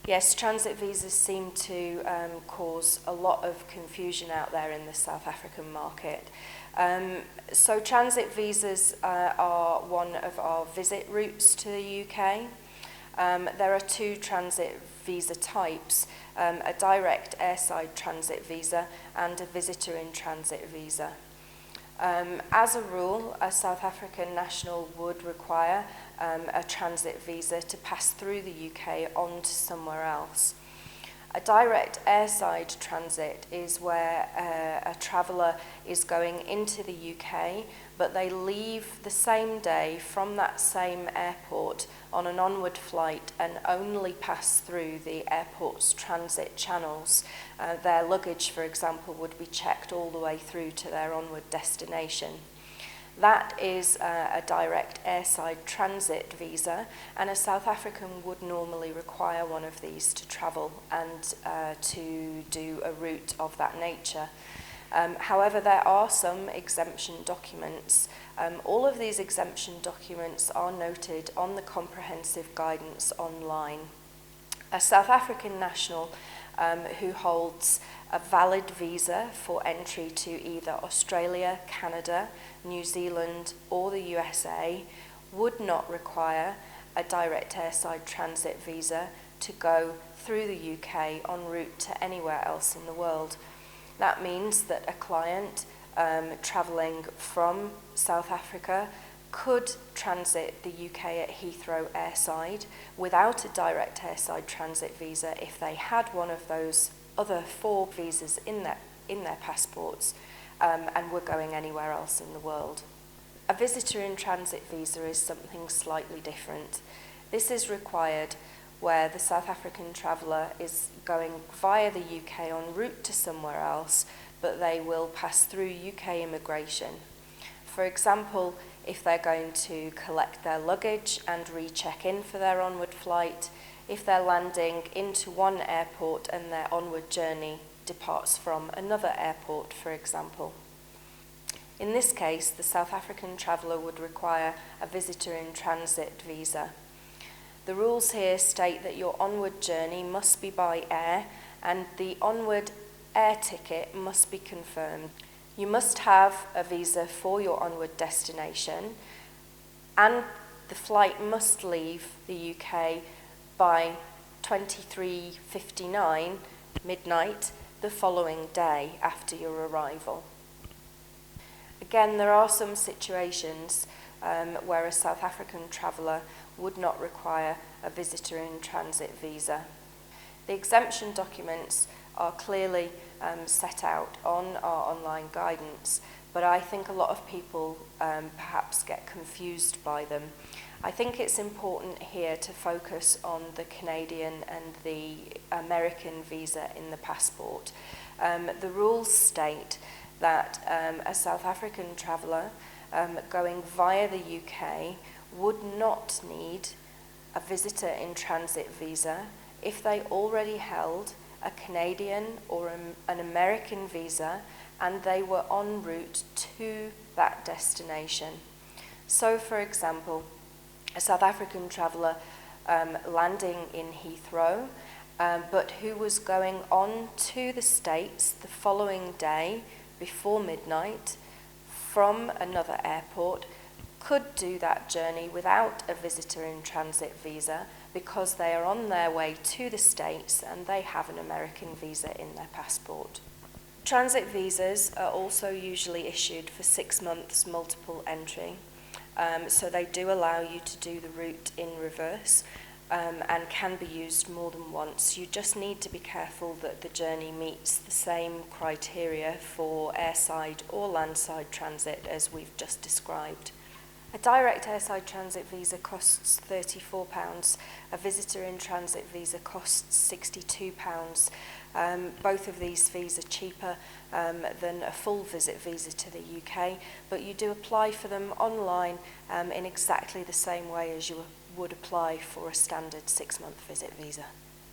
Yes, transit visas seem to cause a lot of confusion out there in the South African market. So transit visas are one of our visit routes to the UK. There are two transit visa types, a direct airside transit visa and a visitor in transit visa. As a rule, a South African national would require a transit visa to pass through the UK on to somewhere else. A direct airside transit is where a traveller is going into the UK, but they leave the same day from that same airport on an onward flight and only pass through the airport's transit channels. Their luggage, for example, would be checked all the way through to their onward destination. That is a direct airside transit visa, and a South African would normally require one of these to travel and to do a route of that nature. However, there are some exemption documents. All of these exemption documents are noted on the comprehensive guidance online. A South African national who holds a valid visa for entry to either Australia, Canada, New Zealand or the USA would not require a direct airside transit visa to go through the UK en route to anywhere else in the world. That means that a client travelling from South Africa could transit the UK at Heathrow airside without a direct airside transit visa if they had one of those other 4 visas in their passports and were going anywhere else in the world. A visitor in transit visa is something slightly different. This is required where the South African traveller is going via the UK en route to somewhere else, but they will pass through UK immigration. For example, if they're going to collect their luggage and recheck in for their onward flight, if they're landing into one airport and their onward journey departs from another airport, for example. In this case, the South African traveller would require a visitor in transit visa. The rules here state that your onward journey must be by air and the onward air ticket must be confirmed. You must have a visa for your onward destination and the flight must leave the UK by 23:59 midnight the following day after your arrival. Again, there are some situations where a South African traveller would not require a visitor in transit visa. The exemption documents are clearly set out on our online guidance, but I think a lot of people perhaps get confused by them. I think it's important here to focus on the Canadian and the American visa in the passport. The rules state that a South African traveller going via the UK would not need a visitor in transit visa if they already held a Canadian or an American visa and they were en route to that destination. So, for example, a South African traveller landing in Heathrow, but who was going on to the States the following day before midnight from another airport, could do that journey without a visitor in transit visa because they are on their way to the States and they have an American visa in their passport. Transit visas are also usually issued for 6 months multiple entry. So they do allow you to do the route in reverse and can be used more than once. You just need to be careful that the journey meets the same criteria for airside or landside transit as we've just described. A direct airside transit visa costs £34. A visitor in transit visa costs £62. Both of these fees are cheaper than a full visit visa to the UK, but you do apply for them online in exactly the same way as you would apply for a standard 6-month visit visa.